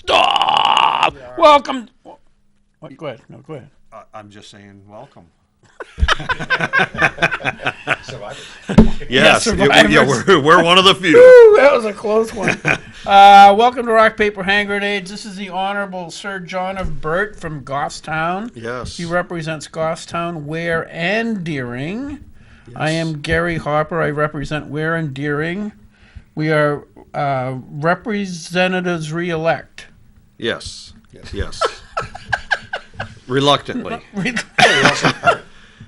Stop! Welcome. What? Go ahead. No, go ahead. I'm just saying welcome. Survivors. Yes, survivors. we're one of the few. Woo, that was a close one. Welcome to Rock, Paper, Hand Grenades. This is the Honorable Sir John of Burt from Goffstown. Yes. He represents Goffstown, Ware, and Deering. Yes. I am Gary Hopper. I represent Ware and Deering. We are representatives re-elect. Yes. Reluctantly.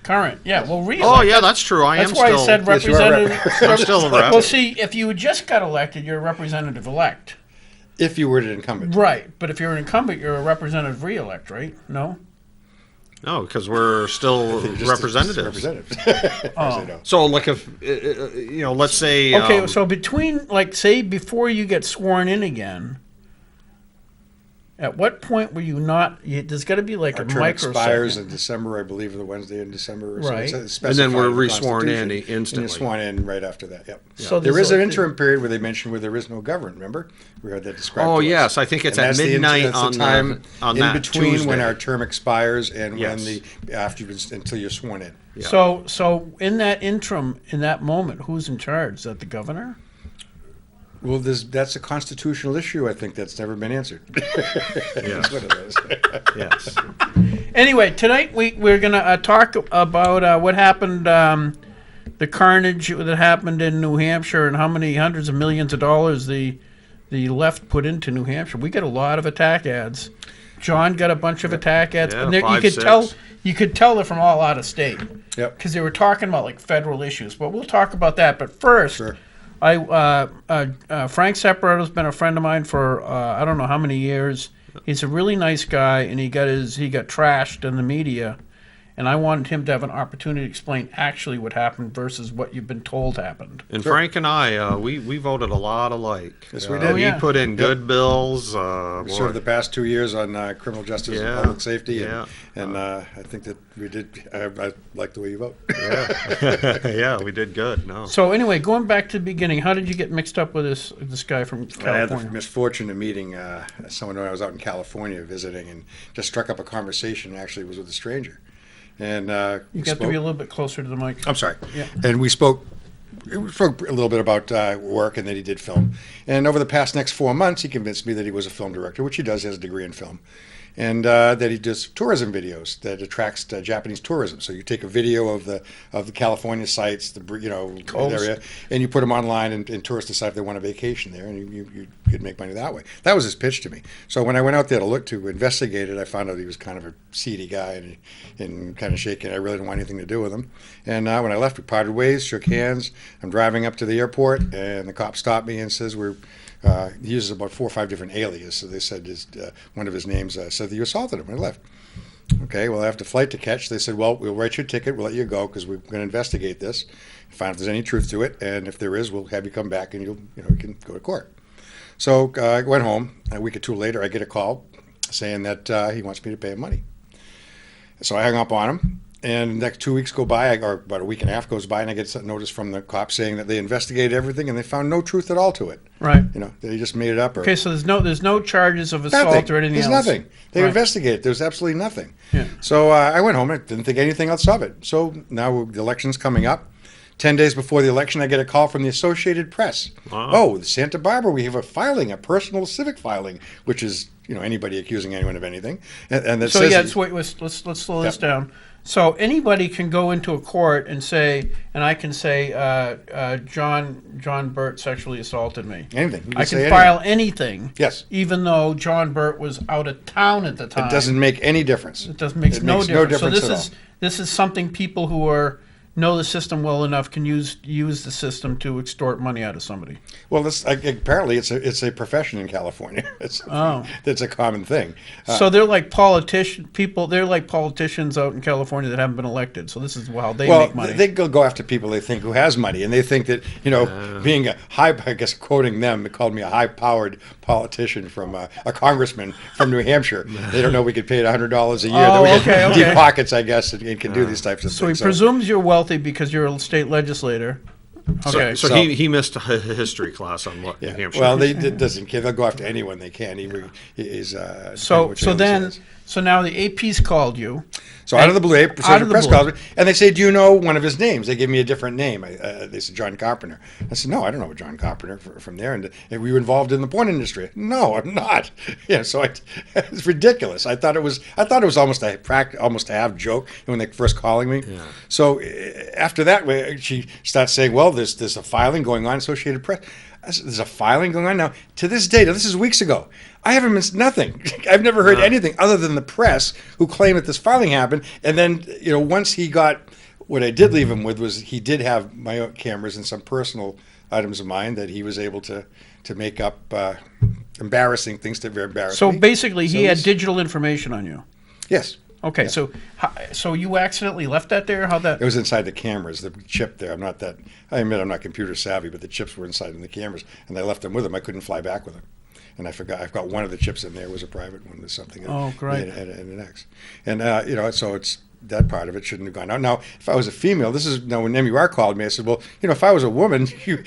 Current, yeah. Well, re-elect. Oh, yeah, that's true. That's why I said representative. I'm still a rep. Well, see, if you just got elected, you're a representative-elect. If you were an incumbent. Right, but if you're an incumbent, you're a representative re-elect, right? No? No, because we're still representatives. Oh. So, like, if let's say. Okay, so between, like, say, before you get sworn in again, at what point were you not? There's got to be like Our a term microsecond. expires in December, I believe, the Wednesday in December. Right. So it's And then we're specified in the re-sworn in Constitution, instantly. And you're sworn in right after that, yep. So There there's is an like interim period where they mentioned where there is no government, remember? We heard that described Oh, to us. yes. I think it's And at that's the midnight that's the on time on in that between Tuesday. when our term expires and Yes. when until you're sworn in. Yeah. So in that interim, in that moment, who's in charge? Is that the governor? Well, that's a constitutional issue, I think, that's never been answered. That's what it is. Yes. Anyway, tonight we're going to talk about what happened, the carnage that happened in New Hampshire and how many hundreds of millions of dollars the left put into New Hampshire. We got a lot of attack ads. John got a bunch of attack ads. Yeah, And there, 5, you could 6. tell they're from all out of state. Yep. Because they were talking about like federal issues. But we'll talk about that. But first, Sure. Frank Sapareto's been a friend of mine for I don't know how many years. He's a really nice guy, and he got trashed in the media, and I wanted him to have an opportunity to explain actually what happened versus what you've been told happened. And Frank and I, we voted a lot alike. Yes, we did. Oh, yeah. He put in good bills. We served the past 2 years on criminal justice and Yeah. public safety, Yeah. and I think that we did. I like the way you vote. Yeah. Yeah, we did good. No. So anyway, going back to the beginning, how did you get mixed up with this guy from I had the California? misfortune of meeting someone when I was out in California visiting, and just struck up a conversation. Actually, it was with a stranger, and You got to be a little bit closer to the mic. I'm sorry. Yeah. And we spoke a little bit about work and that he did film. And over the past next 4 months, he convinced me that he was a film director, which he does. He has a degree in film. And that he does tourism videos that attracts Japanese tourism. So you take a video of the California sites, Coast. area, and you put them online, and tourists decide if they want a vacation there, and you could make money that way. That was his pitch to me. So when I went out there to investigate it, I found out he was kind of a seedy guy and kind of shaky. I really didn't want anything to do with him. And when I left, we parted ways, shook hands. I'm driving up to the airport, and the cop stopped me and says, he uses about 4 or 5 different aliases. So they said one of his names said that you assaulted him. I left. Okay, well, after flight to catch, they said, well, we'll write you a ticket. We'll let you go because we're going to investigate this, find if there's any truth to it. And if there is, we'll have you come back and you can go to court. So I went home. A week or two later, I get a call saying that he wants me to pay him money. So I hung up on him. And the next 2 weeks go by, or about a week and a half goes by, and I get a notice from the cops saying that they investigated everything and they found no truth at all to it. Right. That he just made it up. Okay, so there's no charges of assault or anything There's else. nothing. They Right. investigated. There's absolutely nothing. Yeah. So I went home and didn't think anything else of it. So now the election's coming up. 10 days before the election, I get a call from the Associated Press. Wow. Oh, Santa Barbara, we have a personal civic filing, which is anybody accusing anyone of anything. And that So says yeah, that- let's slow this down. So anybody can go into a court and say, and I can say, John Burt sexually assaulted me. anything. You I say can anything. file anything. Yes. Even though John Burt was out of town at the time. It doesn't make any difference. It makes no difference. So at all. this is something people who know the system well enough can use the system to extort money out of somebody. Well, apparently it's a profession in California. It's a common thing. So they're like They're like politicians out in California that haven't been elected. So this is how they make money. They go after people they think who has money, and they think that being I guess quoting them, they called me a high-powered politician from a congressman from New Hampshire. They don't know we get paid $100 a year. Oh, That we get okay. deep pockets, I guess, and can do these types of So things. he presumes you're wealthy because you're a state legislator. Okay. So, So- he missed a history class on what New Hampshire. Well, it doesn't care. They'll go after anyone they can. He is. So now the AP's called you. So out of the blue, Out of the press blue. calls me, and they say, "Do you know one of his names?" They give me a different name. They said John Carpenter. I said, "No, I don't know John Carpenter from there." And were you involved in the porn industry? No, I'm not. Yeah, so it's ridiculous. I thought it was almost a half joke when they first calling me. Yeah. So after that, she starts saying, "Well, there's a filing going on, Associated Press." I said, "There's a filing going on now." To this day, now this is weeks ago. I haven't missed nothing. I've never heard anything other than the press who claim that this filing happened. And then, once he got, what I did leave him with was he did have my own cameras and some personal items of mine that he was able to make up embarrassing things that very embarrassing. So basically, he had this- digital information on you. Yes. Okay, so you accidentally left that there? How'd that? It was inside the cameras, the chip there. I admit I'm not computer savvy, but the chips were inside in the cameras, and I left them with them. I couldn't fly back with them. And I forgot, I've got one of the chips in there. It was a private one. There's something Oh, great. and an X. And, so it's, that part of it shouldn't have gone out. Now, if I was a female, when MUR called me, I said, well, if I was a woman, you'd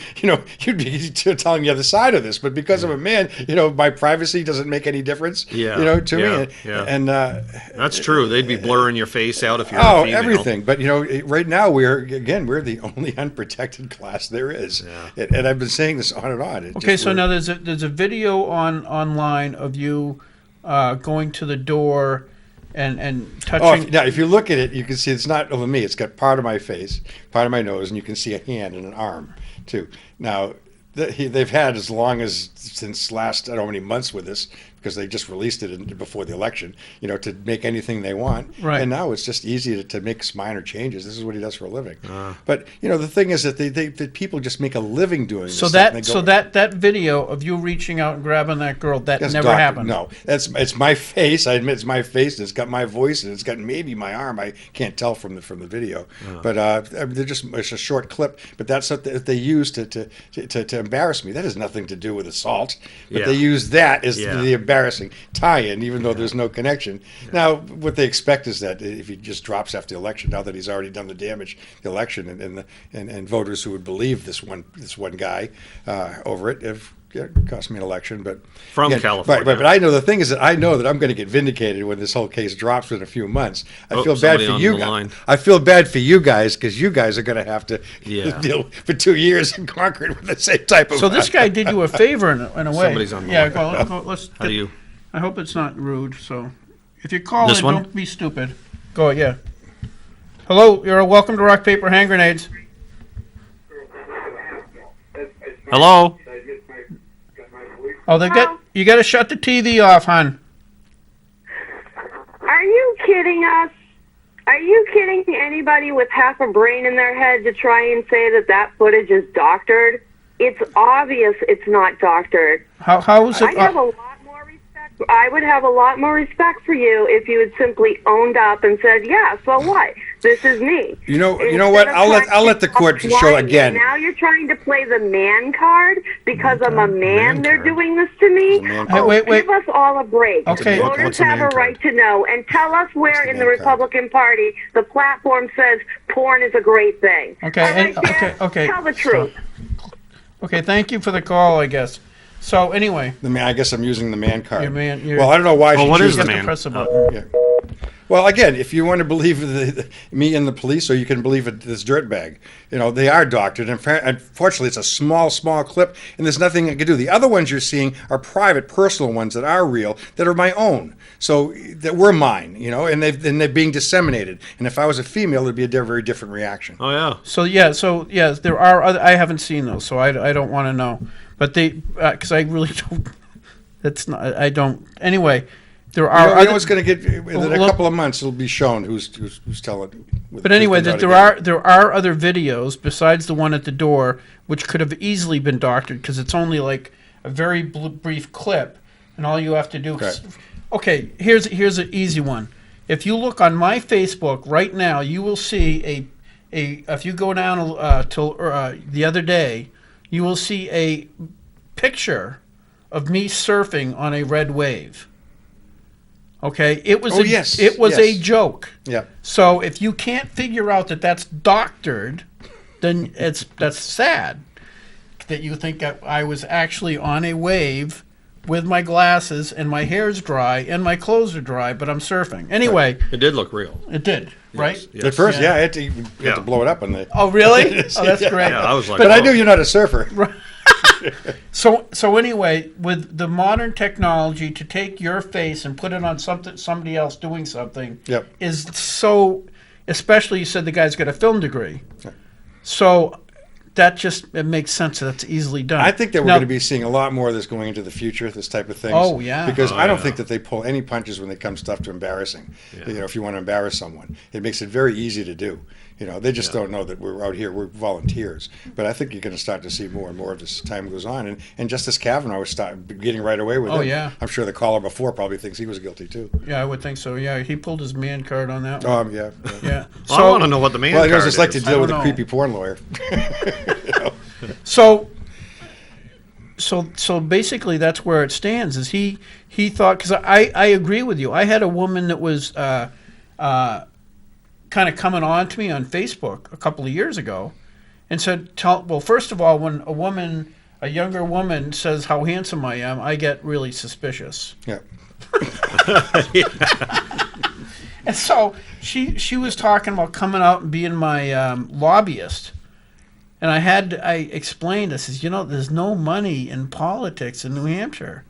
be telling the other side of this. But because I'm a man, my privacy doesn't make any difference, to me. Yeah. And That's true. They'd be blurring your face out if you're a female. everything. But, right now, we're the only unprotected class there is. Yeah. And I've been saying this on and on. Okay, so now there's a video online of you going to the door and touching. Now, if you look at it, you can see it's not over me. It's got part of my face, part of my nose, and you can see a hand and an arm, too. Now, they've had since last, I don't know how many months with this, because they just released it before the election, to make anything they want. Right. And now it's just easy to make minor changes. This is what he does for a living. But, the thing is that that people just make a living doing this. So that video of you reaching out and grabbing that girl, that That's never doctored. happened. No, it's my face. I admit it's my face, and it's got my voice, and it's got maybe my arm. I can't tell from the video, but it's a short clip. But that's what they use to embarrass me. That has nothing to do with assault. But they use that as the embarrassing tie-in, even though there's no connection. Now, what they expect is that if he just drops after the election, now that he's already done the damage, the election, and voters who would believe this one guy over it have cost me an election. But From California. but I know the thing is that I know that I'm going to get vindicated when this whole case drops in a few months. I feel bad somebody for on you the guys. line. I feel bad for you guys because you guys are going to have to Yeah. deal for 2 years in Concord with the same type of. So this guy did you a favor in a way. Somebody's on the Yeah, line. let's. How do you? I hope it's not rude. So, if you call This in, one? don't be stupid. Go, yeah. Hello, you're welcome to Rock Paper Hand Grenades. Hello? Oh, you got to shut the TV off, hon. Are you kidding us? Are you kidding anybody with half a brain in their head to try and say that footage is doctored? It's obvious it's not doctored. How is it? I would have a lot more respect for you if you had simply owned up and said, "Yeah, so what? This is me." You know what? I'll let the court show again. Now you're trying to play the man card because I'm a man. They're card. doing this to me. man Oh, card. Wait. give us all a break. Okay. Voters What's a have man a right card? to know, and tell us where a in the man card? Republican Party the platform says porn is a great thing. Okay, All right, and- Dan? okay. Tell the truth. Okay, thank you for the call, I guess. So, anyway, I guess I'm using the man card. you're- Well, I don't know why. Well, she what is chooses you the have man? to press the button. Yeah. Well, again, if you want to believe me and the police, or you can believe this dirtbag, they are doctored. And unfortunately, it's a small clip, and there's nothing I can do. The other ones you're seeing are private, personal ones that are real, that are my own. So that were mine, and they're being disseminated. And if I was a female, it'd be a very different reaction. Oh, yeah. So there are other. I haven't seen those, so I don't want to know. But because I really don't. That's not. I don't. Anyway, there are. You know what's going to get in a Look- couple of months? It'll be shown who's telling. But anyway, that there are other videos besides the one at the door, which could have easily been doctored because it's only like a very brief clip, and all you have to do. Correct. Okay, here's an easy one. If you look on my Facebook right now, you will see a if you go down till the other day, you will see a picture of me surfing on a red wave. Okay, it was yes, a yes. joke. Yeah. So if you can't figure out that that's doctored, then that's sad that you think I was actually on a wave with my glasses and my hair's dry and my clothes are dry, but I'm surfing. Anyway, It did look real. it did, right? Yes. At first, Yeah. I had to blow it up on the. Oh, really? Oh, that's great. Yeah, I was like, But I oh. knew you're not a surfer. So anyway, with the modern technology to take your face and put it on somebody else doing something Yep. is so, especially you said the guy's got a film degree. Yep. So that just, it makes sense that that's easily done. I think that we're Now- going to be seeing a lot more of this going into the future, this type of thing. Oh, yeah. Because Oh, I don't yeah. think that they pull any punches when they come stuff to embarrassing. Yeah. You know, if you want to embarrass someone, it makes it very easy to do. You know, they just don't know that we're out here, we're volunteers. But I think you're going to start to see more and more of this as time goes on. And Justice Kavanaugh was getting right away with it. Oh, yeah. I'm sure the caller before probably thinks he was guilty too. Yeah, I would think so. Yeah, he pulled his man card on that one. Yeah. Yeah. Well, I want to know what the man Well, he card knows it's like to is. deal with don't a know. creepy porn lawyer. You know? So basically that's where it stands. Is he thought, because I agree with you. I had a woman that was kind of coming on to me on Facebook a couple of years ago, and said, well, first of all, when a younger woman says how handsome I am, I get really suspicious. Yeah. And so she was talking about coming out and being my lobbyist. And I explained, I says, there's no money in politics in New Hampshire.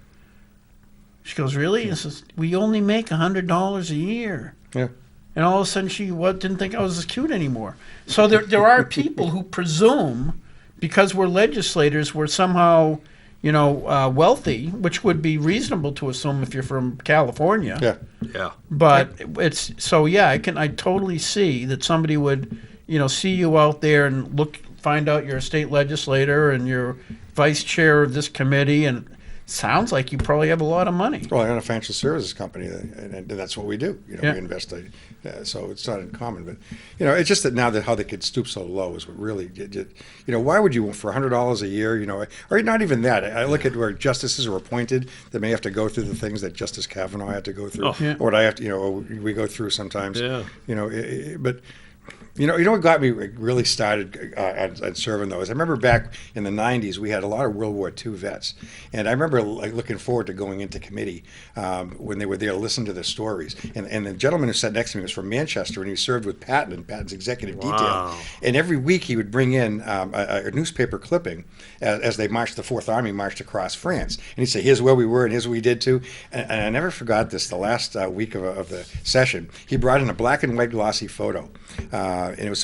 She goes, really? I says, we only make $100 a year. Yeah. And all of a sudden she didn't think I was as cute anymore. So there are people who presume, because we're legislators, we're somehow, wealthy, which would be reasonable to assume if you're from California. Yeah. Yeah. But it's so I totally see that somebody would, see you out there and find out you're a state legislator and you're vice chair of this committee, and it sounds like you probably have a lot of money. Well, I own a financial services company, and that's what we do. Yeah. We invest. So it's not uncommon, but it's just that now that how they could stoop so low is what really. Why would you for $100 a year? Or not even that. I look at where justices are appointed that may have to go through the things that Justice Kavanaugh had to go through, Oh. Yeah. or what I have to. Or we go through sometimes. Yeah. But. You know what got me really started on serving those? I remember back in the 90s, we had a lot of World War II vets. And I remember looking forward to going into committee when they were there to listen to their stories. And the gentleman who sat next to me was from Manchester, and he served with Patton and Patton's executive detail. Wow. And every week he would bring in a newspaper clipping as they marched, the Fourth Army marched across France. And he'd say, here's where we were and here's what we did too. And I never forgot this, the last week of the session, he brought in a black and white glossy photo. And it was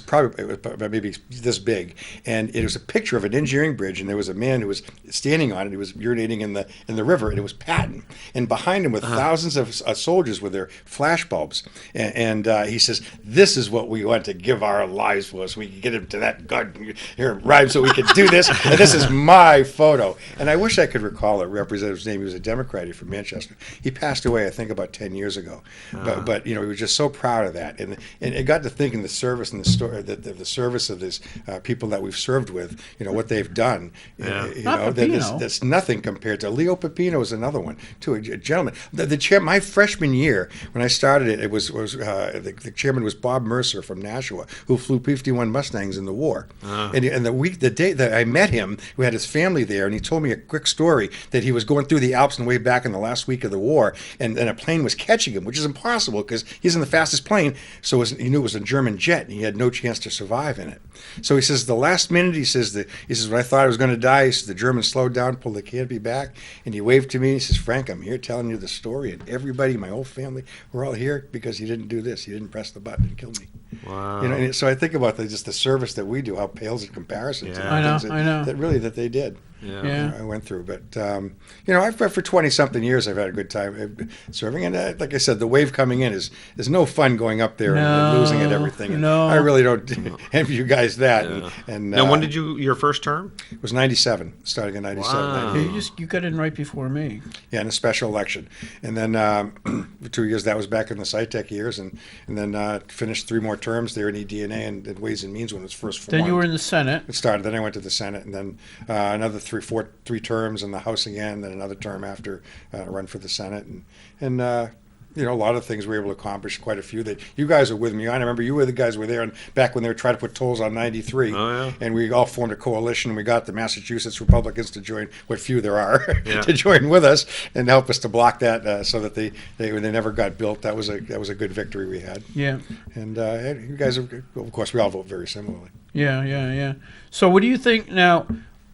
maybe this big, and it was a picture of an engineering bridge, and there was a man who was standing on it. He was urinating in the river, and it was Patton. And behind him were thousands of soldiers with their flash bulbs. And he says, "This is what we want to give our lives for, so we can get him to that God here rhyme, so we can do this. And this is my photo." And I wish I could recall a representative's name. He was a Democrat from Manchester. He passed away, I think, about 10 years ago. But he was just so proud of that, and it got to thinking the service and the story, the service of these people that we've served with, what they've done. Yeah. That's nothing compared to Leo Pepino is another one too. A gentleman. The chair, my freshman year when I started it, the chairman was Bob Mercer from Nashua, who flew P-51 Mustangs in the war. And the day that I met him, we had his family there, and he told me a quick story that he was going through the Alps on the way back in the last week of the war, and a plane was catching him, which is impossible because he's in the fastest plane. So he knew it was a German jet, and he had no chance to survive in it. So he says the last minute, he says when I thought I was going to die, he says the German slowed down, pulled the canopy back, and he waved to me. He says, "Frank, I'm here telling you the story, and everybody, my whole family, we're all here because you didn't do this. You didn't press the button and kill me." Wow. And so I think about just the service that we do, how it pales in comparison to Yeah. the things I know. that they did. Yeah. Yeah. I went through, but for 20-something years, I've had a good time serving, and like I said, the wave coming in is no fun going up there and losing at everything. And No. I really don't envy you guys that. Yeah. And Now, when did your first term? It was 97, starting in 97. Wow. 98. You got in right before me. Yeah, in a special election, and then for 2 years that was back in the SciTech years, and then finished 3 more terms there in eDNA and Ways and Means when it was first formed. Then you were in the Senate. It started. Then I went to the Senate, and then another three terms in the House again. Then another term after run for the Senate, and a lot of things we were able to accomplish, quite a few that you guys were with me on. I remember you were the guys who were there and back when they were trying to put tolls on 93. Oh, yeah. And we all formed a coalition, and we got the Massachusetts Republicans to join, what few there are, Yeah. to join with us and help us to block that so that they never got built. That was a good victory we had. Yeah. And you guys, of course, we all vote very similarly. Yeah. So what do you think now?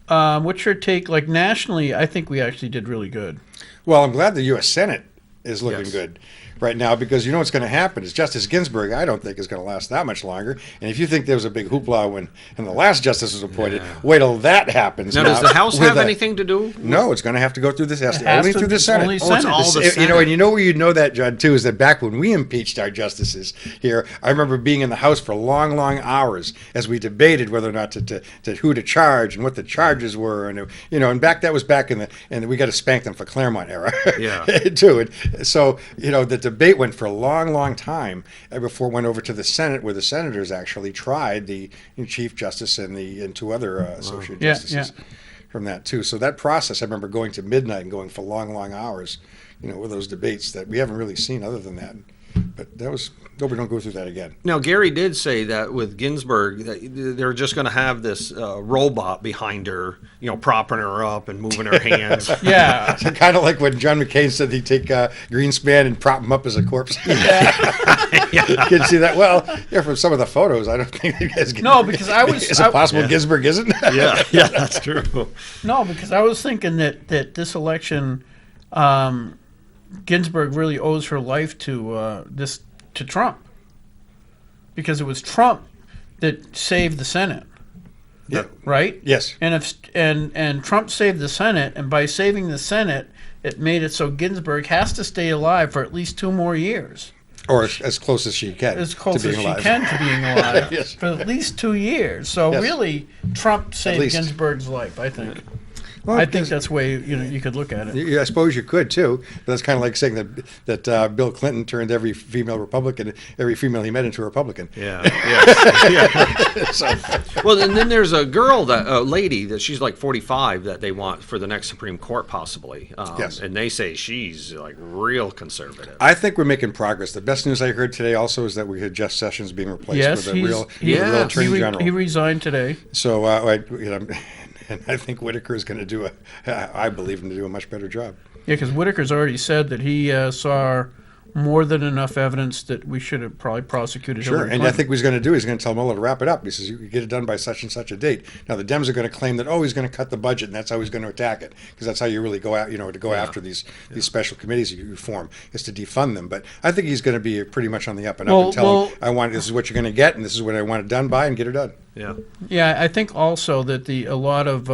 What's your take? Like nationally, I think we actually did really good. Well, I'm glad the U.S. Senate is looking Yes. good right now, because you know what's going to happen is Justice Ginsburg, I don't think, is going to last that much longer. And if you think there was a big hoopla when the last justice was appointed, wait till that happens. Now, does the House with have anything to do? No, it's going to have to go through this. has Only to- through the Senate. only Oh, it's all the You know, Senate. and you know where you know that, John, too, is that back when we impeached our justices here, I remember being in the House for long, long hours as we debated whether or not to who to charge and what the charges were, and and that was back and we got to spank them for Claremont era, Yeah. too. And so the debate went for a long time before it went over to the Senate, where the senators actually tried the Chief Justice and two other associate Yeah, justices from that too. So that process, I remember going to midnight and going for long hours, with those debates that we haven't really seen other than that. But that was, no, we don't go through that again. Now, Gary did say that with Ginsburg, that they're just going to have this robot behind her, propping her up and moving her hands. Yeah. Kind of like when John McCain said he'd take Greenspan and prop him up as a corpse. You can see that. Well, from some of the photos, I don't think you guys can. No, because I was. Is it possible Ginsburg isn't? yeah, that's true. No, because I was thinking that this election, Ginsburg really owes her life to Trump, because it was Trump that saved the Senate. Yeah. Right. Yes. And Trump saved the Senate, and by saving the Senate, it made it so Ginsburg has to stay alive for at least 2 more years. Or as close as she can. As close to as being she alive. can to being alive Yes. for at least 2 years. So Yes. really, Trump saved least. Ginsburg's life, I think. Well, I think that's the way you could look at it. I suppose you could too, but that's kind of like saying that Bill Clinton turned every female Republican, every female he met into a Republican. Yeah. So, Well, and then there's a lady that she's like 45 that they want for the next Supreme Court, possibly. Yes. And they say she's like real conservative. I think we're making progress. The best news I heard today also is that we had Jeff Sessions being replaced Yes, with a real yes. attorney general. he resigned today. So and I think Whitaker is going to I believe him to do a much better job. Yeah, because Whitaker's already said that he saw more than enough evidence that we should have probably prosecuted Sure, Hillary and I Clinton. think what he's going to do, he's going to tell Mueller to wrap it up. He says, you get it done by such and such a date. Now, the Dems are going to claim that, he's going to cut the budget, and that's how he's going to attack it, because that's how you really go out, to go after these special committees you form, is to defund them. But I think he's going to be pretty much on the up and up and tell them, this is what you're going to get, and this is what I want it done by, and get it done. Yeah. Yeah, I think also that a lot of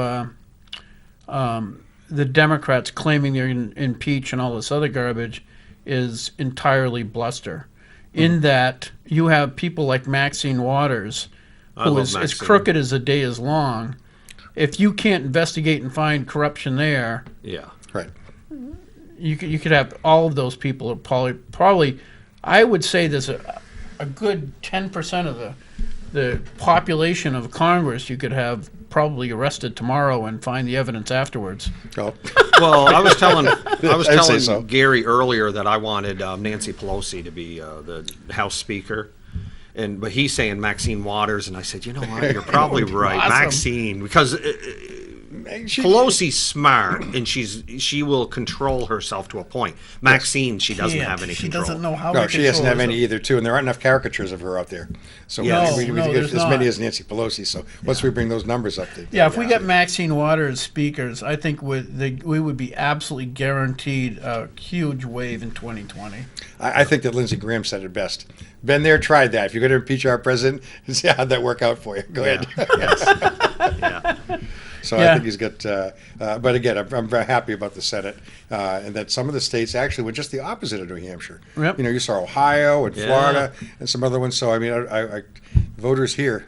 the Democrats claiming they're going to impeach and all this other garbage is entirely bluster. In that you have people like Maxine Waters, who love is as Maxine. crooked as the day is long. If you can't investigate and find corruption there, Yeah. Right. you could have all of those people are probably I would say there's a good 10% of the population of Congress you could have probably arrested tomorrow and find the evidence afterwards. Oh. Well, I was telling I'd say so. Gary earlier that I wanted Nancy Pelosi to be the House Speaker, but he's saying Maxine Waters, and I said, you know what, you're probably right, awesome. Maxine, because Pelosi's smart, and she will control herself to a point. Maxine, she doesn't have any She control. doesn't know how No, to she doesn't have control any either, too, and there aren't enough caricatures of her out there. So Yes. we No, get there's as many not. as Nancy Pelosi. So once we bring those numbers up, Yeah, if we get Maxine Waters speakers, I think we would be absolutely guaranteed a huge wave in 2020. I think that Lindsey Graham said it best. Been there, tried that. If you're going to impeach our president, see how'd that work out for you. Go ahead. Yeah. So Yeah. I think he's got, but again, I'm very happy about the Senate, and that some of the states actually went just the opposite of New Hampshire. Yep. You saw Ohio and Yeah. Florida and some other ones. So I mean, I voters here.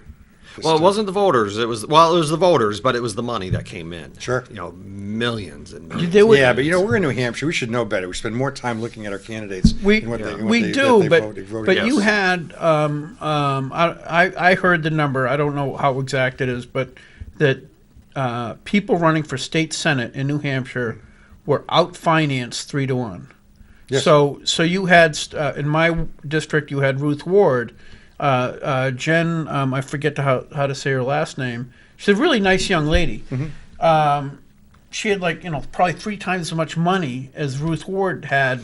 Well, it wasn't the voters. It was the voters, but it was the money that came in. Sure. Millions and millions. They would- Yeah, but we're in New Hampshire. We should know better. We spend more time looking at our candidates. We and what they, and what we they, do, that they but voted but you against. had I heard the number. I don't know how exact it is, but that people running for state senate in New Hampshire were out financed 3-1. Yes. So you had in my district you had Ruth Ward, Jen. I forget how to say her last name. She's a really nice young lady. She had probably 3 times as much money as Ruth Ward had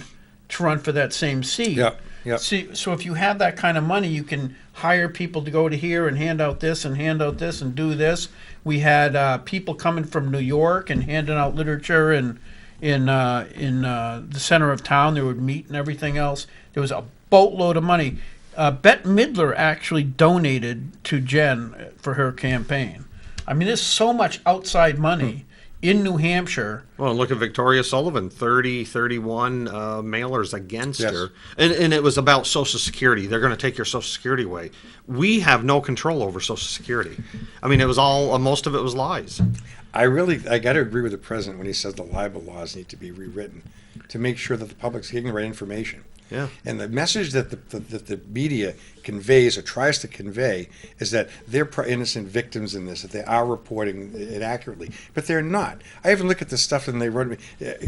to run for that same seat. Yeah. Yeah. See, so if you have that kind of money, you can hire people to go to here and hand out this and hand out this and do this. We had people coming from New York and handing out literature and in the center of town. They would meet and everything else. There was a boatload of money. Bette Midler actually donated to Jen for her campaign. I mean, there's so much outside money in New Hampshire. Well, look at Victoria Sullivan, 31 mailers against Yes. her. And it was about Social Security. They're going to take your Social Security away. We have no control over Social Security. I mean, it was all, most of it was lies. I got to agree with the president when he says the libel laws need to be rewritten to make sure that the public's getting the right information. Yeah. And the message that the media conveys or tries to convey is that they're innocent victims in this, that they are reporting it accurately, but they're not. I even look at the stuff and they wrote me.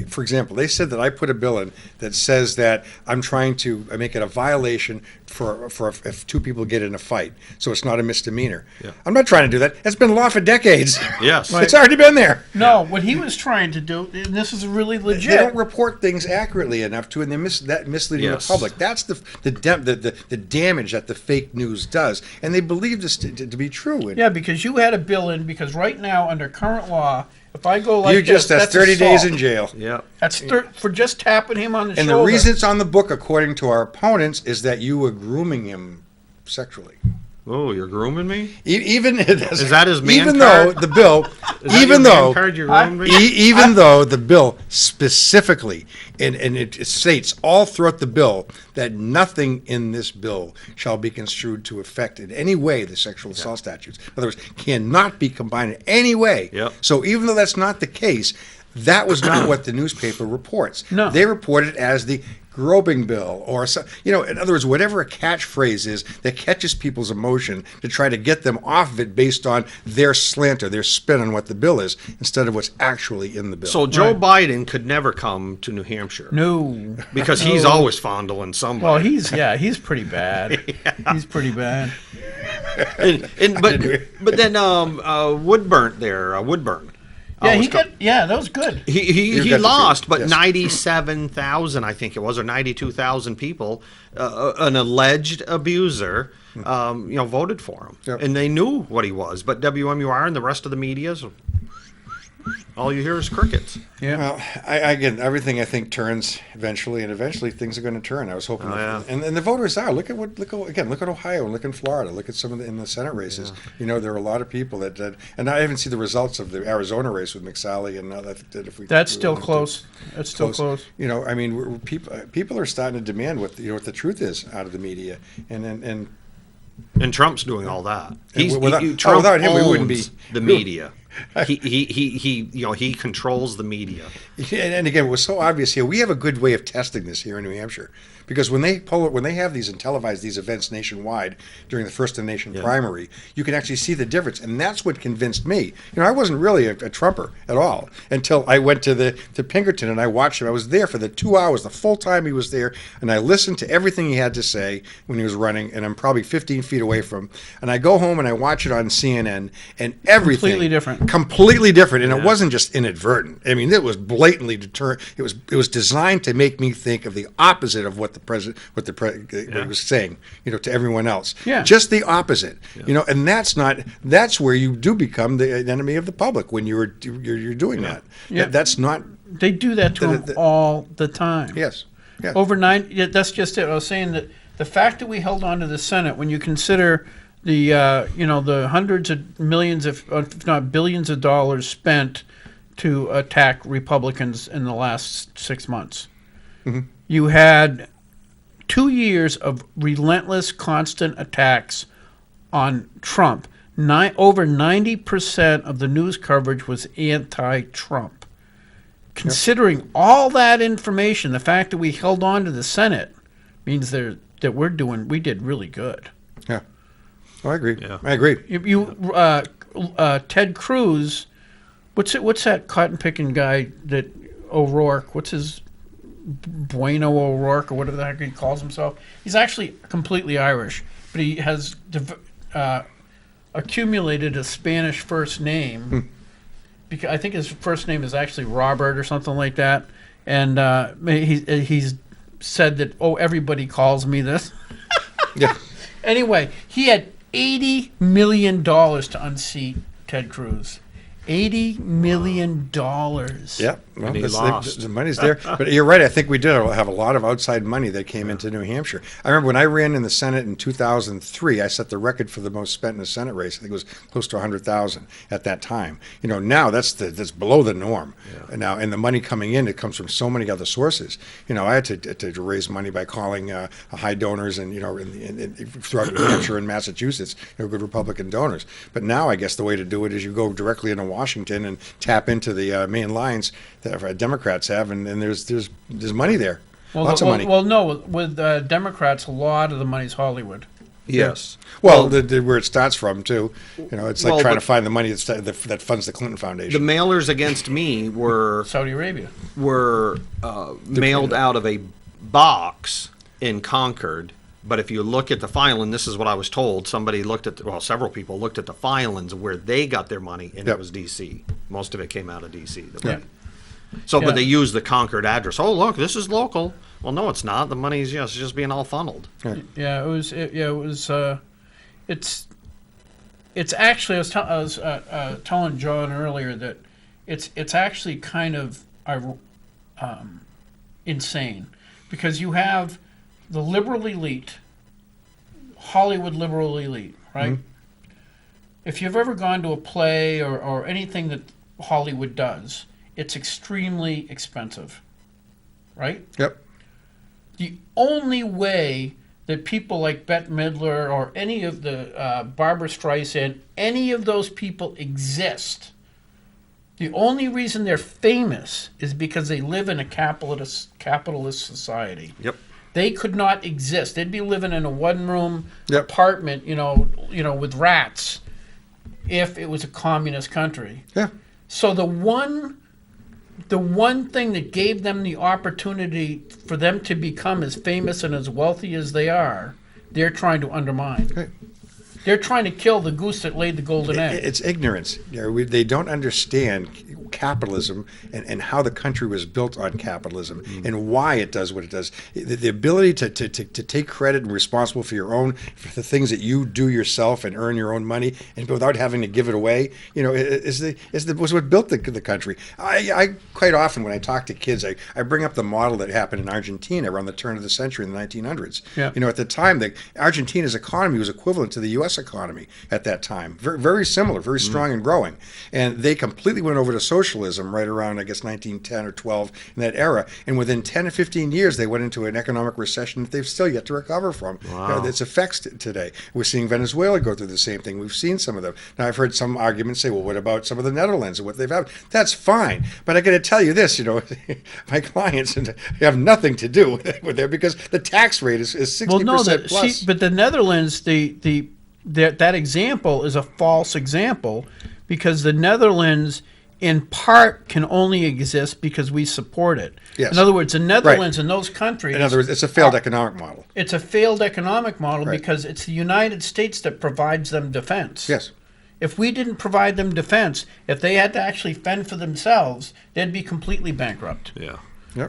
For example, they said that I put a bill in that says that I'm trying to make it a violation for if 2 people get in a fight, so it's not a misdemeanor. Yeah. I'm not trying to do that. It's been law for decades. Yes. It's already been there. No, what he was trying to do, and this is really legit. They don't report things accurately enough to, and they're misleading Yes. the public. That's the damage that the fake news does, and they believe this to be true. Yeah, because you had a bill in, because right now, under current law, if I go like that's that's 30 days assault. in jail. Yeah. That's for just tapping him on the And shoulder. the reason it's on the book, according to our opponents, is that you were grooming him sexually. Oh, you're grooming me? Even Is that his man even card? though the bill, Is that even your though man card you're grooming me? even though the bill specifically, and it states all throughout the bill that nothing in this bill shall be construed to affect in any way the sexual assault statutes. In other words, cannot be combined in any way. Yep. So even though that's not the case, that was not what the newspaper reports. No. They report it as the groping bill, or in other words, whatever a catchphrase is that catches people's emotion to try to get them off of it based on their slant or their spin on what the bill is instead of what's actually in the bill. So Joe Biden could never come to New Hampshire. No. Because he's always fondling somebody. Well, he's pretty bad. He's pretty bad. But then Woodburn. Yeah, that was good. He got the lost, feed, but yes. 97,000, I think it was, or 92,000 people, an alleged abuser, voted for him, Yep. and they knew what he was. But WMUR and the rest of the media, all you hear is crickets. Yeah. Well, again, everything I think turns eventually, and eventually things are going to turn. I was hoping, and the voters are. Look at Ohio, look in Florida, look at some of in the Senate races. Yeah. There are a lot of people that, and I haven't seen the results of the Arizona race with McSally, and That's still close. That's still close. People are starting to demand what the truth is out of the media, and Trump's doing all that. Trump without him, we wouldn't be the media. He controls the media. And again, it was so obvious here. We have a good way of testing this here in New Hampshire, because when they have these and televise these events nationwide during the First of the Nation primary, you can actually see the difference, and that's what convinced me. I wasn't really a Trumper at all until I went to Pinkerton and I watched him. I was there for the 2 hours, the full time he was there, and I listened to everything he had to say when he was running. And I'm probably 15 feet away from him, and I go home and I watch it on CNN, and everything completely different, and it wasn't just inadvertent. I mean, it was blatantly deterrent. It was designed to make me think of the opposite of what the president was saying, to everyone else. Yeah. Just the opposite. And that's where you do become the enemy of the public when you're doing that. Yeah. That's not. They do that to him all the time. Yes. Yeah. That's just it. I was saying that the fact that we held on to the Senate, when you consider the the hundreds of millions, if not billions of dollars spent to attack Republicans in the last 6 months. Mm-hmm. You had 2 years of relentless, constant attacks on Trump. Over 90% of the news coverage was anti-Trump. Considering all that information, the fact that we held on to the Senate means that we did really good. Yeah. Oh, I agree. Yeah. I agree. Ted Cruz, what's that cotton picking guy that O'Rourke? What's his Bueno O'Rourke or whatever the heck he calls himself. He's actually completely Irish, but he has accumulated a Spanish first name. Because I think his first name is actually Robert or something like that, and he's said that everybody calls me this. Yeah. Anyway, he had $80 million to unseat Ted Cruz. $80 million. Yeah, well, And he that's- lost. the money's there. But you're right. I think we did have a lot of outside money that came into New Hampshire. I remember when I ran in the Senate in 2003, I set the record for the most spent in a Senate race. I think it was close to 100,000 at that time. Now that's below the norm. Yeah. And now, and the money coming in, it comes from so many other sources. I had to raise money by calling high donors and throughout New Hampshire and Massachusetts, good Republican donors. But now I guess the way to do it is you go directly into Washington and tap into the main lines that Democrats have, and there's money there. Lots of money. Well, no, with Democrats, a lot of the money's Hollywood. Yes. Well, where it starts from too. It's like Well, trying but- to find the money that funds the Clinton The Foundation. mailers against me were Saudi Arabia. mailed out of a box in Concord. But if you look at the filing, this is what I was told. Somebody looked at, several people looked at the filings where they got their money, and Yep. it was D.C. Most of it came out of D.C. Yeah. So, Yeah. but they used the Concord address. Oh, look, this is local. Well, no, it's not. The money's just being all funneled. Yeah, it was. It's actually. I was telling John earlier that it's actually kind of insane, because you have the liberal elite, Hollywood liberal elite, right? Mm-hmm. If you've ever gone to a play or anything that Hollywood does, it's extremely expensive, right? Yep. The only way that people like Bette Midler or any of the Barbara Streisand, any of those people exist, the only reason they're famous is because they live in a capitalist society. Yep. They could not exist. They'd be living in a one-room Yep. apartment, with rats, if it was a communist country. Yeah. So the one thing that gave them the opportunity for them to become as famous and as wealthy as they are, they're trying to undermine. Right. They're trying to kill the goose that laid the golden egg. It's ignorance. They don't understand capitalism and how the country was built on capitalism and why it does what it does. The ability to take credit and responsible for the things that you do yourself and earn your own money and without having to give it away, was what built the country. I quite often when I talk to kids, I bring up the model that happened in Argentina around the turn of the century in the 1900s. Yeah. At the time, Argentina's economy was equivalent to the U.S. economy at that time. Very, very similar, very strong and growing. And they completely went over to socialism right around, I guess, 1910 or 12 in that era. And within 10 or 15 years, they went into an economic recession that they've still yet to recover from. Wow. Its effects today. We're seeing Venezuela go through the same thing. We've seen some of them. Now, I've heard some arguments say, well, what about some of the Netherlands and what they've had? That's fine. But I got to tell you this, my clients have nothing to do with there because the tax rate is 60% plus. But the Netherlands, that example is a false example, because the Netherlands in part can only exist because we support it. Yes. In other words, the Netherlands and those countries. In other words, it's a failed economic model. It's a failed economic model Right. because it's the United States that provides them defense. Yes. If we didn't provide them defense, if they had to actually fend for themselves, they'd be completely bankrupt. Yeah.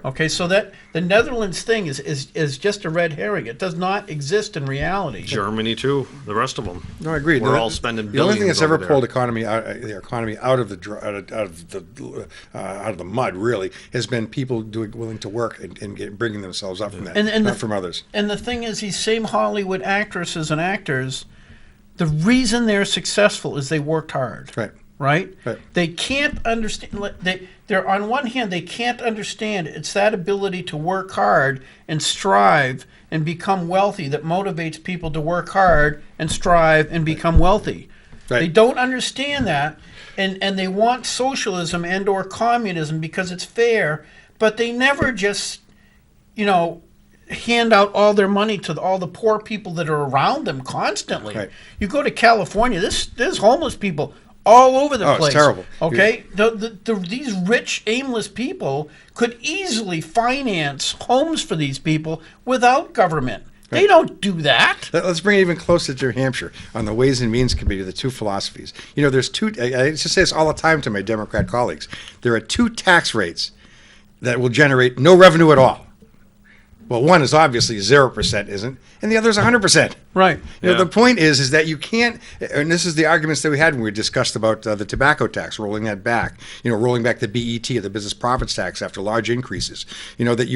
Okay, so that the Netherlands thing is just a red herring. It does not exist in reality. Germany too. The rest of them. No, I agree. We're all spending the only thing billions that's ever over there. pulled the economy out of the mud really has been people willing to work and bringing themselves up from that, not from others. And the thing is, these same Hollywood actresses and actors, the reason they're successful is they worked hard. Right. Right? Right. They can't understand. They're on one hand, they can't understand. It's that ability to work hard and strive and become wealthy that motivates people to work hard and strive and become wealthy. Right. They don't understand that, and they want socialism and/or communism because it's fair, but they never just, hand out all their money to all the poor people that are around them constantly. Right. You go to California, there's homeless people all over the Oh, it's place. terrible. Okay, these rich, aimless people could easily finance homes for these people without government. They don't do that. Let's bring it even closer to New Hampshire on the Ways and Means Committee, the two philosophies. You know, there's two, I used to say this all the time to my Democrat colleagues. There are two tax rates that will generate no revenue at all. Well, one is obviously 0%, isn't, and the other is 100%. Right. You know, the point is that you can't, and this is the arguments that we had when we discussed about the tobacco tax, rolling that back, rolling back the BET, the business profits tax after large increases, that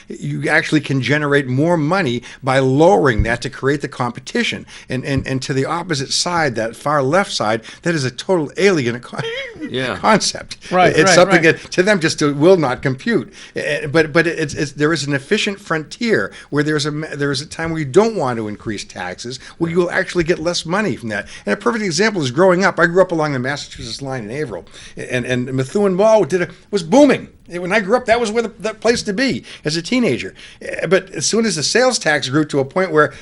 you actually can generate more money by lowering that to create the competition. And to the opposite side, that far left side, that is a total alien concept. Right. It's something that to them just will not compute. But there is an efficient frontier where there is a time where you don't want to increase taxes, where you will actually get less money from that. And a perfect example is growing up. I grew up along the Massachusetts line in Haverhill, and Methuen Mall was booming. When I grew up, that was where the place to be as a teenager. But as soon as the sales tax grew to a point where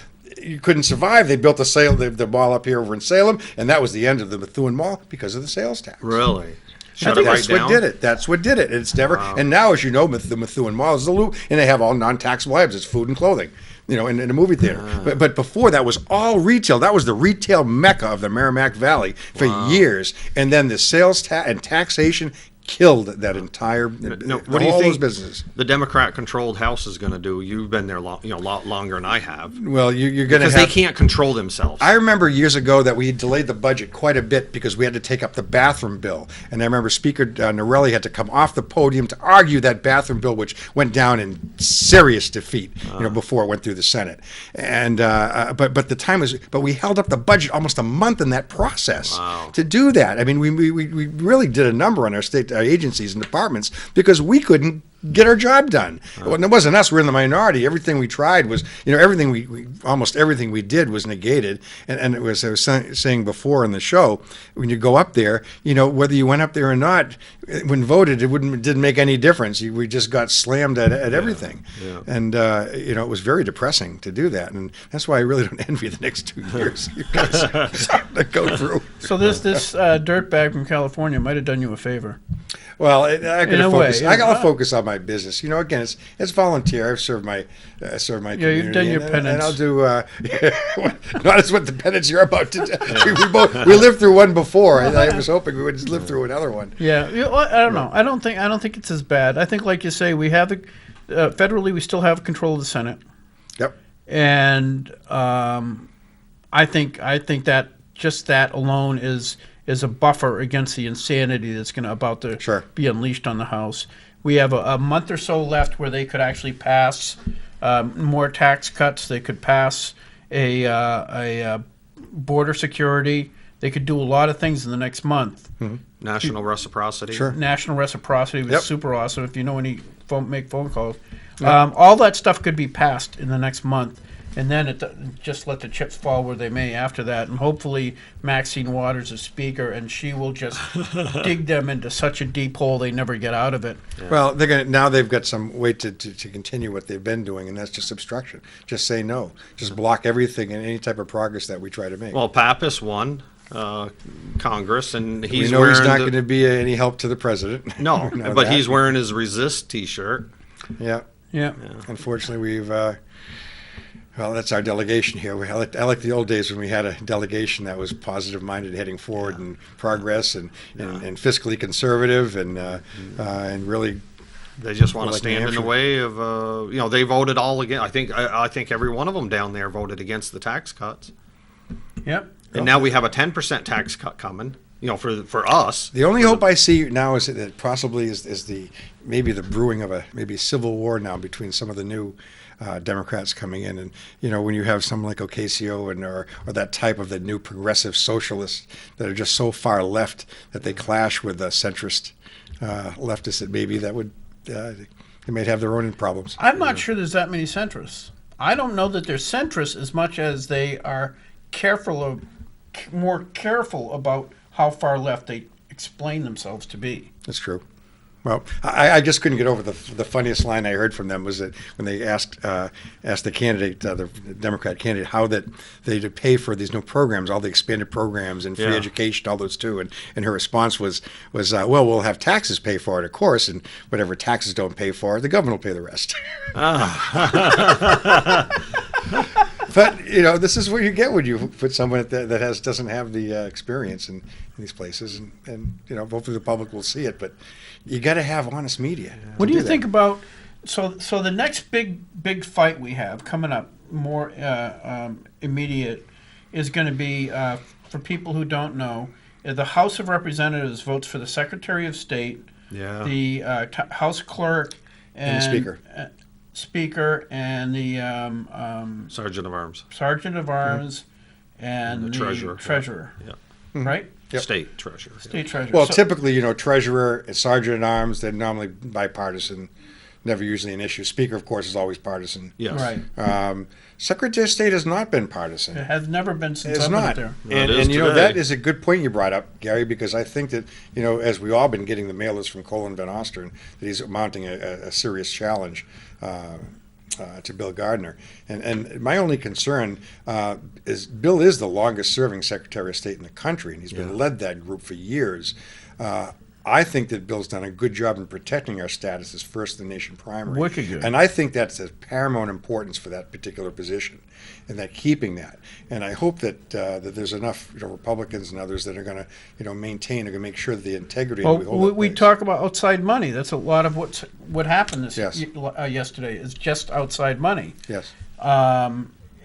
you couldn't survive, they built the mall up here over in Salem, and that was the end of the Methuen Mall because of the sales tax. Really? I think that's what did it. That's what did it. It's never. Wow. And now, as you know, the Methuen Mall is the loop, and they have all non-taxable items. It's food and clothing, in a movie theater. But before that was all retail. That was the retail mecca of the Merrimack Valley for years. And then the sales and taxation killed that entire what do you all think those businesses. The Democrat-controlled House is going to do? You've been there a lot longer than I have. Well, you're going to because they can't control themselves. I remember years ago that we delayed the budget quite a bit because we had to take up the bathroom bill, and I remember Speaker Norelli had to come off the podium to argue that bathroom bill, which went down in serious defeat, before it went through the Senate. And but the time was, but we held up the budget almost a month in that process to do that. I mean, we really did a number on our state agencies and departments because we couldn't get our job done. Well, it wasn't us. We're in the minority. Everything we tried was, everything almost everything we did was negated. And it was, I was saying before in the show, when you go up there, whether you went up there or not, when voted, it didn't make any difference. We just got slammed at everything. Yeah. And, it was very depressing to do that. And that's why I really don't envy the next 2 years you guys to go through. So this dirtbag from California might have done you a favor. Well, I got to focus on my business. Again, it's volunteer. I've served my community. Yeah, you've done your penance. And I'll do not as what the penance you're about to do. We lived through one before. I was hoping we would live through another one. Yeah, I don't know. I don't think it's as bad. I think, like you say, we have federally we still have control of the Senate. Yep. And I think that just that alone is a buffer against the insanity that's about to be unleashed on the House. We have a month or so left where they could actually pass more tax cuts. They could pass a border security. They could do a lot of things in the next month. Mm-hmm. National reciprocity. Sure. National reciprocity was super awesome. If you know any make phone calls. All that stuff could be passed in the next month. And then just let the chips fall where they may after that. And hopefully Maxine Waters is Speaker, and she will just dig them into such a deep hole they never get out of it. Yeah. Well, they've got some way to continue what they've been doing, and that's just obstruction. Just say no. Just block everything and any type of progress that we try to make. Well, Pappas won Congress, and he's he's not going to be any help to the president. No, but he's wearing his Resist T-shirt. Yeah. Unfortunately, we've... well, that's our delegation here. I like the old days when we had a delegation that was positive-minded, heading forward and progress, and fiscally conservative, and really. They just want to stand in the way of. They voted all again. I think every one of them down there voted against the tax cuts. Yep. And now we have a 10% tax cut coming. For us. The only hope I see now is that possibly is maybe the brewing of a civil war now between some of the new Democrats coming in, and when you have someone like Ocasio or that type of the new progressive socialists that are just so far left that they clash with the centrist leftists, that maybe that would they might have their own problems. I'm not sure there's that many centrists. I don't know that they're centrists as much as they are more careful about how far left they explain themselves to be. That's true. Well, I just couldn't get over the funniest line I heard from them was that when they asked the candidate, the Democrat candidate, how that they'd pay for these new programs, all the expanded programs and free Yeah. education, all those too, and her response was well, we'll have taxes pay for it, of course, and whatever taxes don't pay for it, the government will pay the rest. But this is what you get when you put someone that doesn't have the experience in these places, and hopefully the public will see it. But you got to have honest media. What do you think about so the next big fight we have coming up, more immediate, is going to be for people who don't know, the House of Representatives votes for the Secretary of State, Yeah. the House Clerk, And the Speaker. Speaker, and the Sergeant of Arms. Sergeant of Arms, and the Treasurer. Treasurer, Yeah. right? Yep. State Treasurer. Yeah. State Treasurer. Well, So- typically, Treasurer and Sergeant at Arms, they're normally bipartisan, never usually an issue. Speaker, of course, is always partisan. Yes. right. Secretary of State has not been partisan. It has never been since It's I've been not. up there. Well, it And is today. that is a good point you brought up, Gary, because I think that, as we all been getting the mailers from Colin Van Osteren, that he's mounting a serious challenge to Bill Gardner. And my only concern is Bill is the longest serving Secretary of State in the country, and he's been led that group for years. I think that Bill's done a good job in protecting our status as first in the nation primary. Wicked good. And I think that's of paramount importance for that particular position, and that keeping that. And I hope that that there's enough Republicans and others that are going to maintain or make sure that the integrity. Well, we hold we that place. talk about outside money. That's a lot of what happened Yes. yesterday is just outside money. Yes.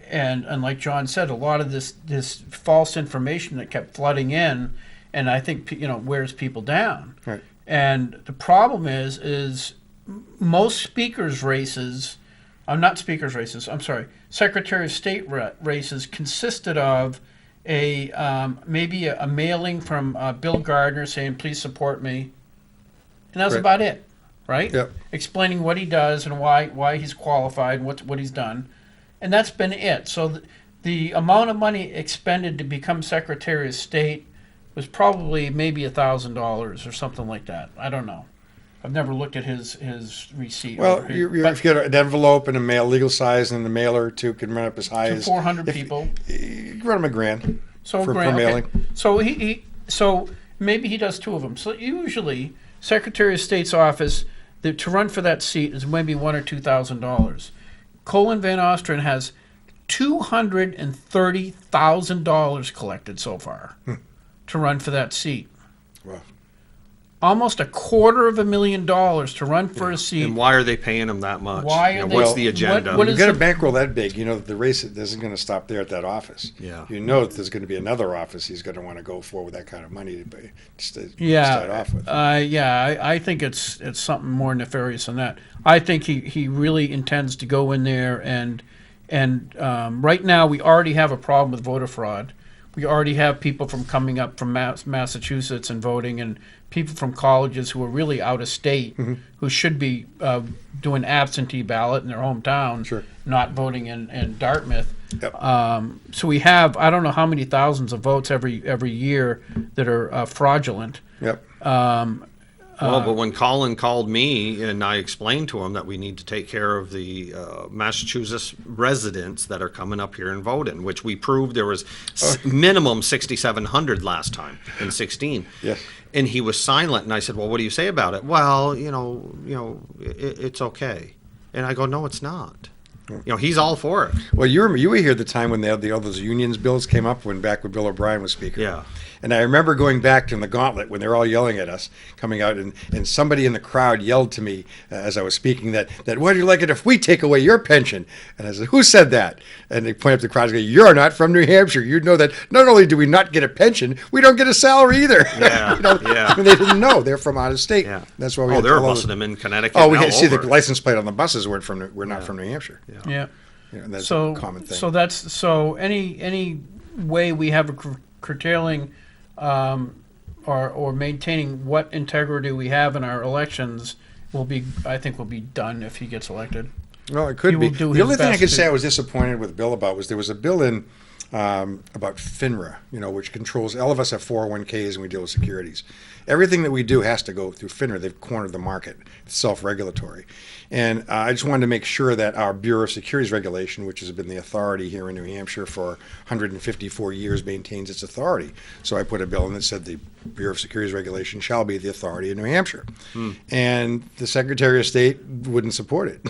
And like John said, a lot of this false information that kept flooding in, and I think wears people down. Right. And the problem is most speakers races, not speakers races. I'm sorry, Secretary of State races consisted of maybe a mailing from Bill Gardner saying please support me, and that was Right. about it, right? Yep. Explaining what he does and why he's qualified, what he's done, and that's been it. So the amount of money expended to become Secretary of State was probably maybe $1,000 or something like that. I don't know. I've never looked at his receipt. Well, or his- you but if you get an envelope and a mail legal size, and the mailer too can run up as high to as 400 if- people. You can run them $1,000. So for great. mailing. Okay. So so maybe he does two of them. So usually, Secretary of State's office to run for that seat is maybe $1,000 or $2,000. Colin Van Osteren has $230,000 collected so far to run for that seat. Wow. Almost $250,000 to run for a seat. And why are they paying him that much? Why are they- What's Well, the agenda? what You is get a the- bankroll that big, the race isn't going to stop there at that office. Yeah. You know that there's going to be another office he's going to want to go for with that kind of money to start off with. I think it's something more nefarious than that. I think he really intends to go in there and right now we already have a problem with voter fraud. We already have people coming up from Massachusetts and voting, and people from colleges who are really out of state who should be doing absentee ballot in their hometown, Sure. not voting in Dartmouth. Yep. So we have I don't know how many thousands of votes every year that are fraudulent. Yep. But when Colin called me and I explained to him that we need to take care of the Massachusetts residents that are coming up here and voting, which we proved there was minimum 6,700 last time in 16. Yes. And he was silent, and I said, "Well, what do you say about it?" Well, it's okay. And I go, "No, it's not." He's all for it. Well, you were here at the time when all those unions bills came up back when Bill O'Brien was speaker. Yeah. And I remember going back to the gauntlet when they were all yelling at us, coming out, and somebody in the crowd yelled to me as I was speaking that "What do you like it if we take away your pension?" And I said, "Who said that?" And they point up to the crowd and go, "You're not from New Hampshire. You know that not only do we not get a pension, we don't get a salary either." Yeah, yeah. I mean, they didn't know they're from out of state. Yeah. That's why we. Oh, had they were all busting them in Connecticut. Oh, we and had all see the over. license plate on the buses were not from New Hampshire. Yeah. And that's So a common thing. so any way we have a curtailing or maintaining what integrity we have in our elections will be done if he gets elected. Well, it could He be. will do The his only thing I best could to- say I was disappointed with Bill about was there was a bill in about FINRA, which controls, all of us have 401ks and we deal with securities. Everything that we do has to go through FINRA. They've cornered the market. It's self-regulatory. And I just wanted to make sure that our Bureau of Securities Regulation, which has been the authority here in New Hampshire for 154 years, maintains its authority. So I put a bill in that said the Bureau of Securities Regulation shall be the authority in New Hampshire. And the Secretary of State wouldn't support it.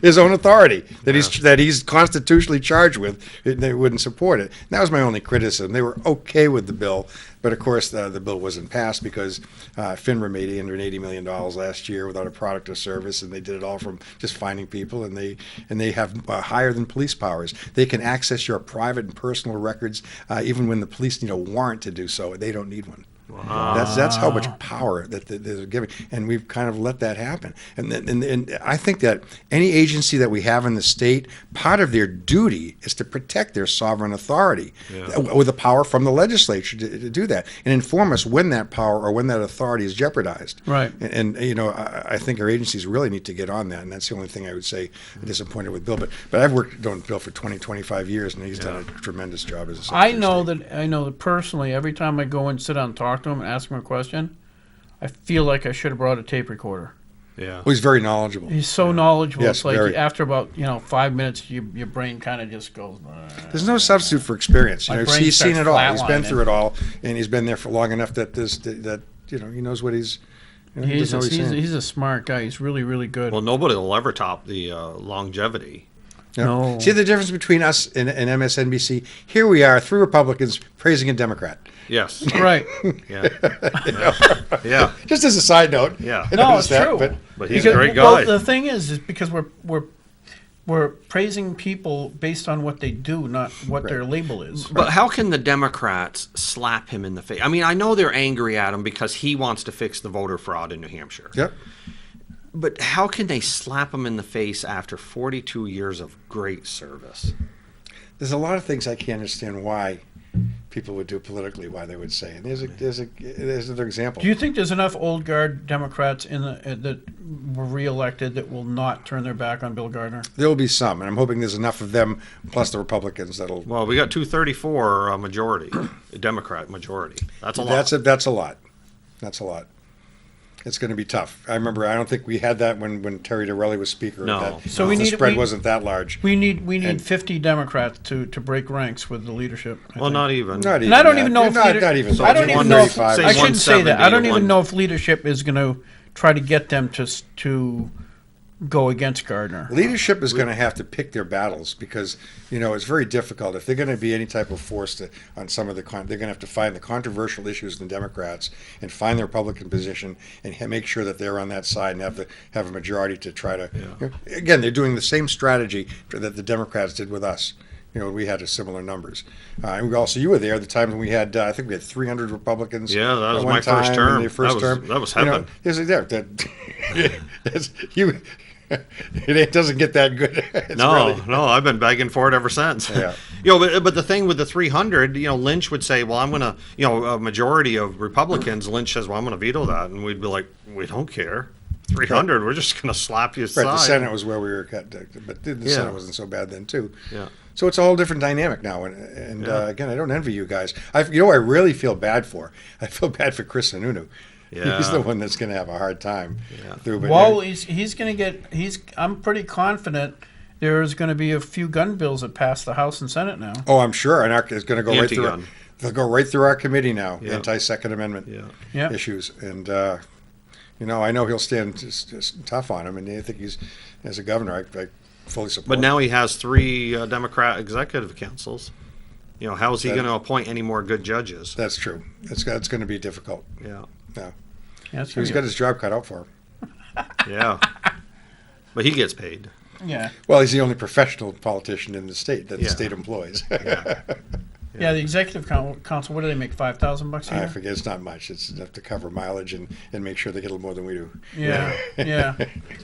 His own authority that he's constitutionally charged with, they wouldn't support it. And that was my only criticism. They were okay with the bill, but of course the bill wasn't passed because FINRA made $880 million last year without a product or service, and they did it all from just finding people, and they have higher than police powers. They can access your private and personal records even when the police need a warrant to do so. They don't need one. Wow. That's how much power that they're giving, and we've kind of let that happen. And I think that any agency that we have in the state, part of their duty is to protect their sovereign authority with the power from the legislature to do that and inform us when that power or when that authority is jeopardized. Right. And I think our agencies really need to get on that, and that's the only thing I would say disappointed with Bill. But I've worked on Bill for 25 years, and he's done a tremendous job as a Secretary I of know State. that personally, every time I go and sit down and talk to him and ask him a question, I feel like I should have brought a tape recorder. Yeah. Well, he's very knowledgeable. He's so knowledgeable. Yes, It's like very. after about 5 minutes, your brain kind of just goes. There's no substitute for experience. My brain He's seen starts it all. He's been flatlining. through it all, and he's been there for long enough that he knows what he's. He He's doesn't know what he's saying. he's a smart guy. He's really, really good. Well, nobody will ever top the longevity. Yeah. No. See the difference between us and MSNBC? Here we are, 3 Republicans praising a Democrat. Yes. Right. Yeah. Yeah. Just as a side note. Yeah. I No, noticed it's that, true. But he's a great guy. Well, the thing is because we're praising people based on what they do, not what their label is. But how can the Democrats slap him in the face? I mean, I know they're angry at him because he wants to fix the voter fraud in New Hampshire. Yep. But how can they slap him in the face after 42 years of great service? There's a lot of things I can't understand why people would do politically, why they would say. And there's another example. Do you think there's enough old guard Democrats that were reelected that will not turn their back on Bill Gardner? There will be some, and I'm hoping there's enough of them, plus the Republicans, that'll. Well, we got 234 majority, a Democrat majority. That's a lot. That's a lot. That's a lot. It's going to be tough. I remember. I don't think we had that when Terry DeRelli was Speaker. No. So the spread wasn't that large. We need And- 50 Democrats to break ranks with the leadership. I Well, think. not even. Not even And I don't that. even know if not even. So I don't it's even know. If, 135. say I shouldn't say that. I don't 170 even to know if leadership is going to try to get them to go against Gardner. Leadership is going to have to pick their battles because it's very difficult if they're going to be any type of force on some of they're going to have to find the controversial issues in the Democrats and find the Republican position and make sure that they're on that side and have a majority to try to. Again, they're doing the same strategy that the Democrats did with us. We had similar numbers. And you were there the time when we had, I think we had 300 Republicans. Yeah, that was at one my first time, term. in their first That was- term. that was heaven. It doesn't get that good. It's No, really- no, I've been begging for it ever since. Yeah. But the thing with the 300, Lynch would say, well, I'm going to, a majority of Republicans, Lynch says, well, I'm going to veto that. And we'd be like, we don't care. 300, we're just going to slap you aside. Right, the Senate was where we were cut, but the Yeah. Senate wasn't so bad then too. Yeah. So it's a whole different dynamic now, and again, I don't envy you guys. I really feel bad for. I feel bad for Chris Sununu. Yeah. He's the one that's going to have a hard time. Yeah. Through, but Well, he's going to get. I'm pretty confident there's going to be a few gun bills that pass the House and Senate now. oh, I'm sure, and it's going to go right through. Anti-gun. They'll go right through our committee now, Yeah. anti-Second Amendment Yeah. issues, and I know he'll stand just tough on him, and I think he's as a governor, I fully support. But now he has 3 Democrat executive councils. How is he going to appoint any more good judges? That's true. It's going to be difficult. Yeah. Yeah. That's He's got his job cut out for him. Yeah. But he gets paid. yeah. Well, he's the only professional politician in the state that the Yeah. state employs. Yeah, the executive council. What do they make? $5,000 a year. I forget. It's not much. It's enough to cover mileage and make sure they get a little more than we do. Yeah, yeah.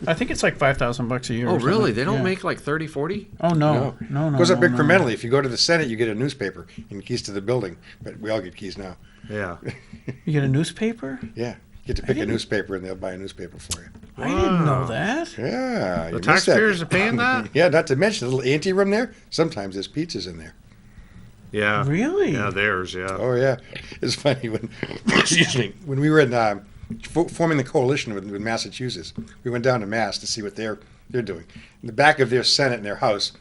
I think it's like $5,000 a year. Oh, or really? something. They don't Yeah. make like 30, 40? Oh no, no. It goes up no, incrementally. If you go to the Senate, you get a newspaper and keys to the building. But we all get keys now. Yeah. You get a newspaper? Yeah. Get to pick a newspaper, and they'll buy a newspaper for you. I didn't know that. Yeah, you The missed that. taxpayers are paying that? Yeah, not to mention the little ante room there. Sometimes there's pizzas in there. Yeah. Really? Yeah, theirs, yeah. Oh yeah, it's funny when excuse me, when we were in forming the coalition with Massachusetts, we went down to Mass to see what they're doing. In the back of their Senate in their House,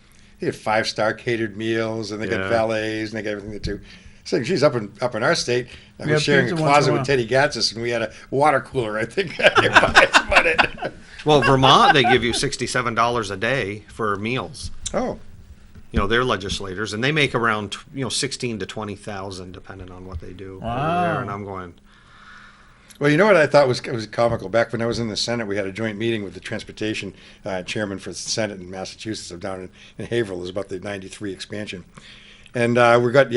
they had 5-star catered meals, and they got valets, and they got everything they do. So, geez, up in our state, I was sharing a closet with Teddy Gatsis, and we had a water cooler, I think. That's about it. Well, Vermont, they give you $67 a day for meals. Oh. You know, they're legislators, and they make around 16 to 20,000, depending on what they do. Wow. Over there. And I'm going, Well, you know what I thought was comical? Back when I was in the Senate, we had a joint meeting with the transportation chairman for the Senate in Massachusetts, down in Haverhill. It was about the 93 expansion. And we got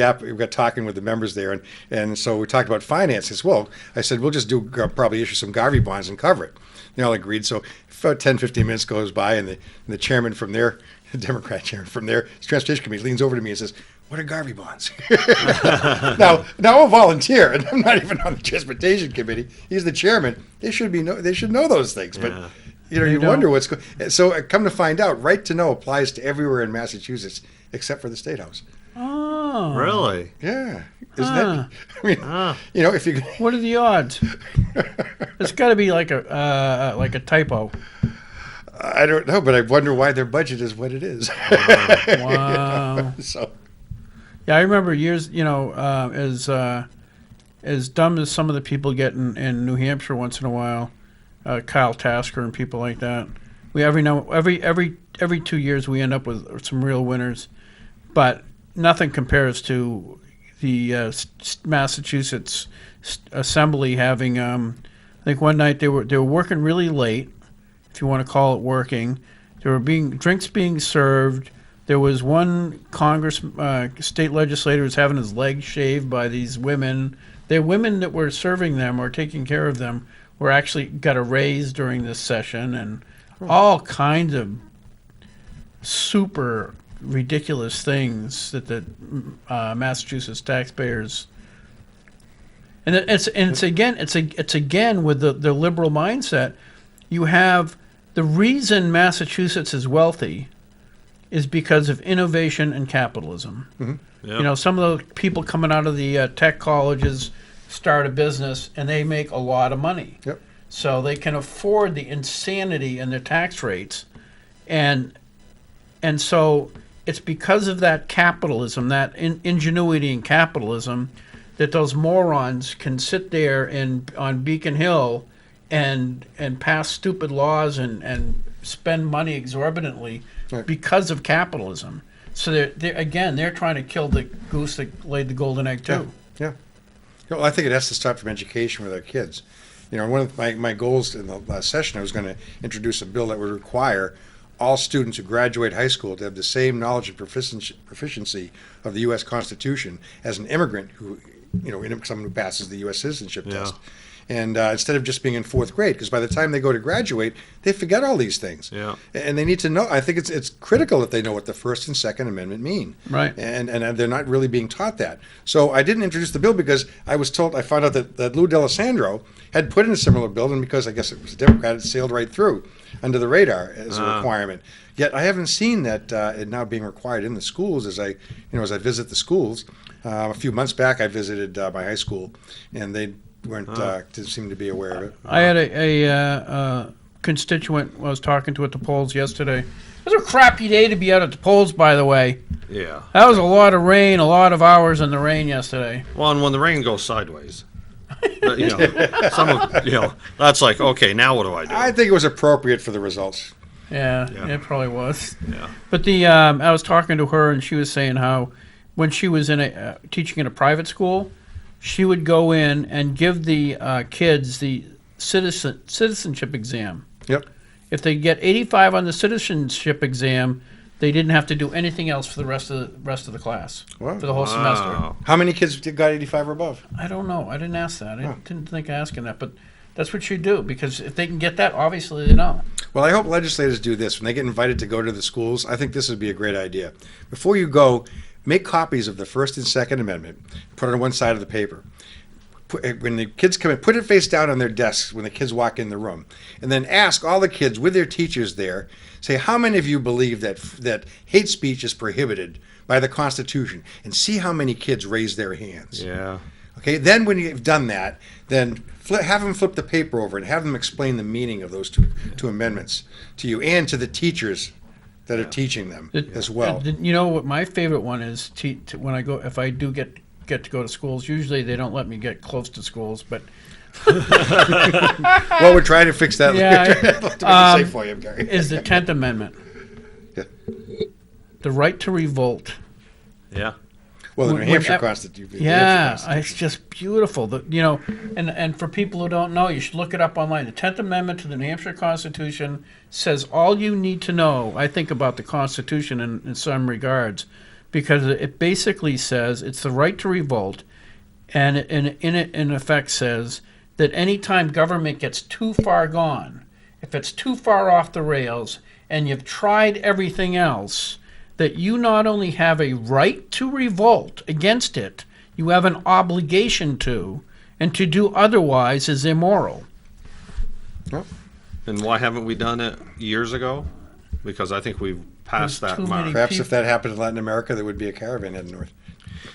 talking with the members there, and so we talked about finances. Well, I said, we'll just probably issue some Garvey bonds and cover it. They all agreed. So about 10, 15 minutes goes by, and the chairman from there, the Democrat chairman from there, his transportation committee, leans over to me and says, "What are Garvey bonds?" Now I'm a volunteer, and I'm not even on the transportation committee. He's the chairman. They should know those things, but you wonder what's going. So come to find out, right to know applies to everywhere in Massachusetts except for the State House. Oh. really? Yeah, isn't that? I mean, if you. What are the odds? It's got to be like a typo. I don't know, but I wonder why their budget is what it is. Wow. So. Yeah, I remember years. As dumb as some of the people get in New Hampshire once in a while, Kyle Tasker and people like that. We every 2 years we end up with some real winners, but nothing compares to the Massachusetts Assembly having. I think one night they were working really late, if you want to call it working. There were drinks being served. There was one state legislator was having his legs shaved by these women. The women that were serving them or taking care of them were actually got a raise during this session, and all kinds of super ridiculous things that the Massachusetts taxpayers. And it's again with the liberal mindset. You have the reason Massachusetts is wealthy is because of innovation and capitalism. Mm-hmm. Yep. Some of the people coming out of the tech colleges start a business and they make a lot of money. Yep. So they can afford the insanity in their tax rates, and so it's because of that capitalism, that ingenuity in capitalism, that those morons can sit there on Beacon Hill and pass stupid laws and spend money exorbitantly because of capitalism. So they're trying to kill the goose that laid the golden egg too. Yeah. Well, I think it has to start from education with our kids. One of my goals in the last session, I was going to introduce a bill that would require all students who graduate high school to have the same knowledge and proficiency of the U.S. Constitution as an immigrant someone who passes the U.S. citizenship test. And instead of just being in fourth grade, because by the time they go to graduate, they forget all these things. Yeah. And they need to know. I think it's critical that they know what the First and Second Amendment mean. Right. And they're not really being taught that. So I didn't introduce the bill because I found out that Lou D'Alessandro had put in a similar bill, and because I guess it was a Democrat, it sailed right through under the radar as a requirement. Yet I haven't seen that it now being required in the schools as I visit the schools. A few months back, I visited my high school, and they didn't seem to be aware of it. I had a constituent I was talking to at the polls yesterday. It was a crappy day to be out at the polls, by the way. Yeah. That was a lot of rain, a lot of hours in the rain yesterday. Well, and when the rain goes sideways, that's like, okay, now what do I do? I think it was appropriate for the results. Yeah. It probably was. Yeah. But I was talking to her, and she was saying how when she was teaching in a private school, she would go in and give the kids the citizenship exam. Yep. If they get 85 on the citizenship exam, they didn't have to do anything else for the rest of the class for the whole semester. How many kids got 85 or above? I don't know. I didn't ask that. I didn't think of asking that, but that's what you do, because if they can get that, obviously they know. Well, I hope legislators do this when they get invited to go to the schools. I think this would be a great idea. Before you go, make copies of the First and Second Amendment, put it on one side of the paper. when the kids come in, put it face down on their desks when the kids walk in the room, and then ask all the kids with their teachers there, say, how many of you believe that hate speech is prohibited by the Constitution, and see how many kids raise their hands. Yeah. Okay, then when you've done that, then have them flip the paper over and have them explain the meaning of those two amendments to you and to the teachers that are teaching them as well. You know what my favorite one is? When I go, if I do get to go to schools, usually they don't let me get close to schools, but Well, we're trying to fix that. Yeah, to make it safe for you, Gary. is the 10th Amendment. Yeah. The right to revolt. Yeah. Well, the New When- Hampshire when- Constitution. Yeah, it's just beautiful. And for people who don't know, you should look it up online. The 10th Amendment to the New Hampshire Constitution says all you need to know, I think, about the Constitution in some regards, because it basically says it's the right to revolt, and it in effect says that any time government gets too far gone, if it's too far off the rails, and you've tried everything else, that you not only have a right to revolt against it, you have an obligation to, and to do otherwise is immoral. And why haven't we done it years ago? Because I think we've passed There's that too mark. many- Perhaps if that happened in Latin America, there would be a caravan heading north.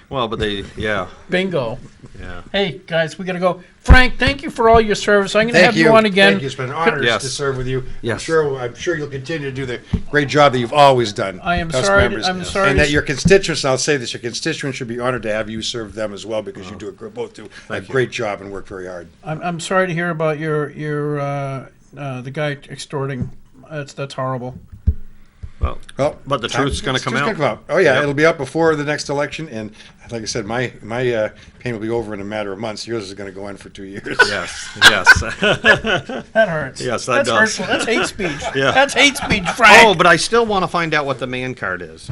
Well, but yeah. Bingo. Yeah. Hey, guys, we got to go. Frank, thank you for all your service. I'm going to Thank have you. you on again. Thank you. It's been an honor Yes. to serve with you. Yes. I'm sure you'll continue to do the great job that you've always done. I am us sorry to- members. I'm sorry And to- that your constituents, I'll say this, your constituents should be honored to have you serve them as well, because you both do a great job and work very hard. I'm sorry to hear about your the guy extorting. That's horrible. Well, But the truth's gonna come truth's out. Oh yeah, Yep. it'll be out before the next election, and like I said, my pain will be over in a matter of months. Yours is going to go on for 2 years. Yes. Yes. That hurts. Yes, that That's does. hurtful. That's hate speech. Yeah. That's hate speech, Frank. Oh, but I still want to find out what the man card is.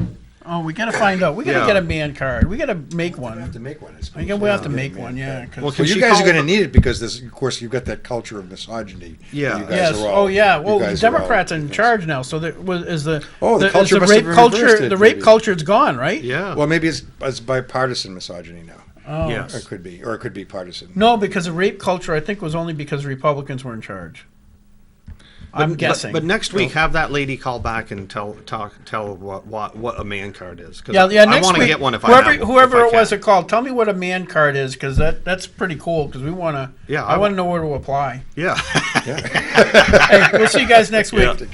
Oh, we got to find out. We got to Yeah. get a man card. We got to make We have one. to make one. I think we have to make one. Yeah. 'cause- Well, Well, She you guys are called- going to need it because, of course, you've got that culture of misogyny. Yeah. You guys Yes. are all- Oh, yeah. you Well, the guys are all- Democrats are in charge now, so is the the is culture must have rape been culture. reversed, The rape maybe. culture's gone, right? Yeah. Well, maybe it's bipartisan misogyny now. Oh. Yes. Or it could be partisan. No, because the rape culture, I think, was only because Republicans were in charge. I'm guessing. But next week, have that lady call back and tell what a man card is. 'Cause Yeah. I Next want to week, get one if whoever I have one, whoever if it I was can. that called, tell me what a man card is, because that's pretty cool. Because we want to. Yeah, I want to know where to apply. Yeah. Hey, we'll see you guys next week. Yeah.